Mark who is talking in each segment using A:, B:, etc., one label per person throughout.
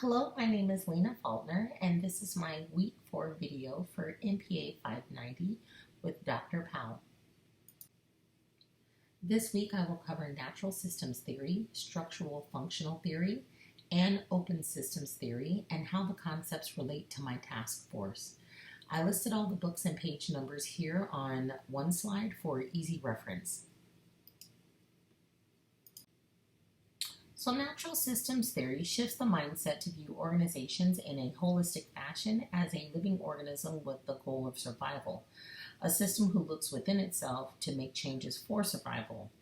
A: Hello, my name is Lena Faulkner, and this is my week 4 video for NPA 590 with Dr. Powell. This week I will cover natural systems theory, structural functional theory, and open systems theory, and how the concepts relate to my task force. I listed all the books and page numbers here on one slide for easy reference. So natural systems theory shifts the mindset to view organizations in a holistic fashion as a living organism with the goal of survival, a system who looks within itself to make changes for survival.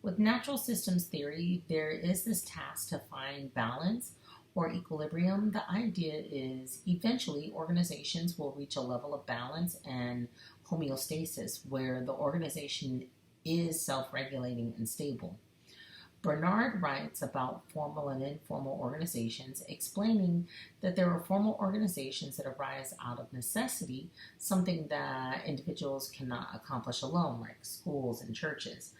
A: With natural systems theory, there is this task to find balance or equilibrium. The idea is eventually organizations will reach a level of balance and homeostasis where the organization is self-regulating and stable. Bernard writes about formal and informal organizations, explaining that there are formal organizations that arise out of necessity, something that individuals cannot accomplish alone, like schools and churches.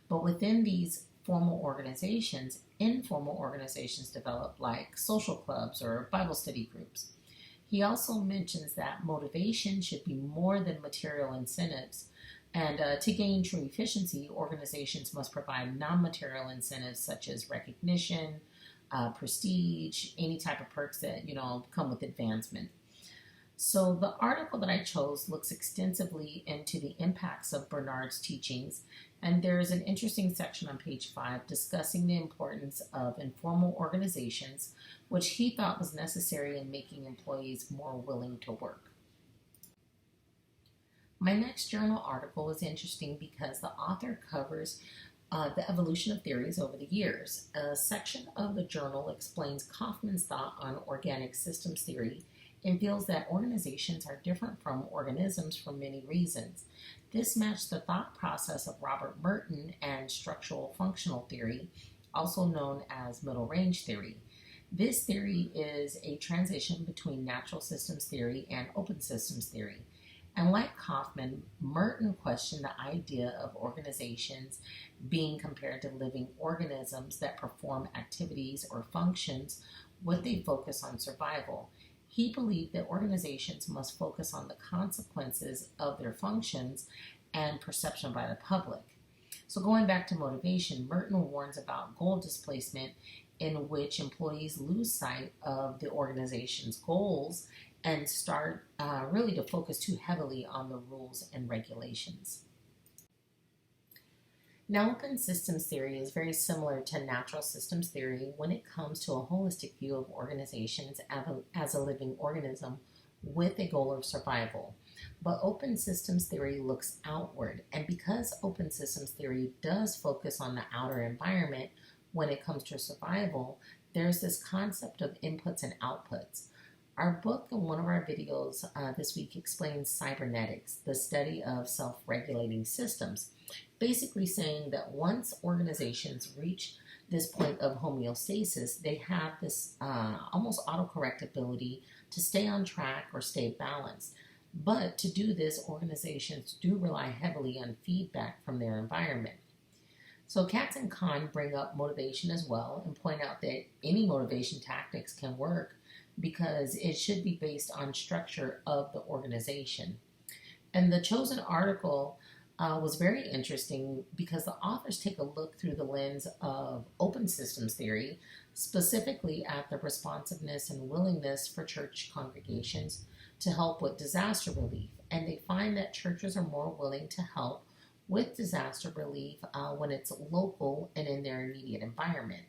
A: But within these formal organizations, informal organizations develop, like social clubs or Bible study groups. He also mentions that motivation should be more than material incentives. And to gain true efficiency, organizations must provide non-material incentives such as recognition, prestige, any type of perks that come with advancement. So the article that I chose looks extensively into the impacts of Bernard's teachings, and there is an interesting section on page 5 discussing the importance of informal organizations, which he thought was necessary in making employees more willing to work. My next journal article is interesting because the author covers the evolution of theories over the years. A section of the journal explains Kaufman's thought on organic systems theory and feels that organizations are different from organisms for many reasons. This matched the thought process of Robert Merton and structural functional theory, also known as middle range theory. This theory is a transition between natural systems theory and open systems theory. And like Kaufman, Merton questioned the idea of organizations being compared to living organisms that perform activities or functions with a focus on survival. He believed that organizations must focus on the consequences of their functions and perception by the public. So going back to motivation, Merton warns about goal displacement, in which employees lose sight of the organization's goals and start really to focus too heavily on the rules and regulations. Now, open systems theory is very similar to natural systems theory when it comes to a holistic view of organizations as a living organism with a goal of survival. But open systems theory looks outward, and because open systems theory does focus on the outer environment when it comes to survival, there's this concept of inputs and outputs. Our book and one of our videos this week explains cybernetics, the study of self-regulating systems, basically saying that once organizations reach this point of homeostasis, they have this almost autocorrect ability to stay on track or stay balanced. But to do this, organizations do rely heavily on feedback from their environment. So Katz and Kahn bring up motivation as well and point out that any motivation tactics can work because it should be based on structure of the organization. And the chosen article was very interesting because the authors take a look through the lens of open systems theory, specifically at the responsiveness and willingness for church congregations to help with disaster relief. And they find that churches are more willing to help with disaster relief when it's local and in their immediate environment.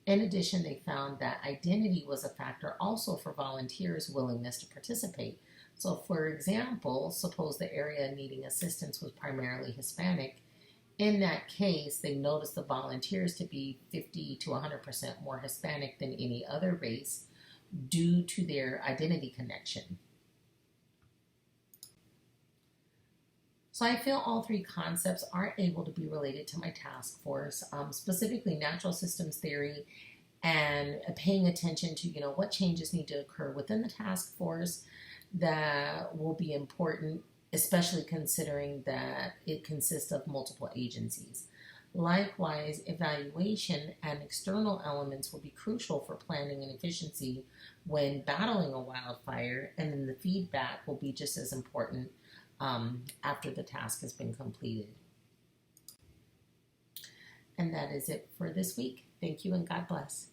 A: In addition, they found that identity was a factor also for volunteers' willingness to participate. So, for example, suppose the area needing assistance was primarily Hispanic. In that case, they noticed the volunteers to be 50 to 100% more Hispanic than any other race due to their identity connection. So I feel all three concepts are able to be related to my task force, specifically natural systems theory and paying attention to, what changes need to occur within the task force that will be important, especially considering that it consists of multiple agencies. Likewise, evaluation and external elements will be crucial for planning and efficiency when battling a wildfire, and then the feedback will be just as important after the task has been completed. And that is it for this week. Thank you and God bless.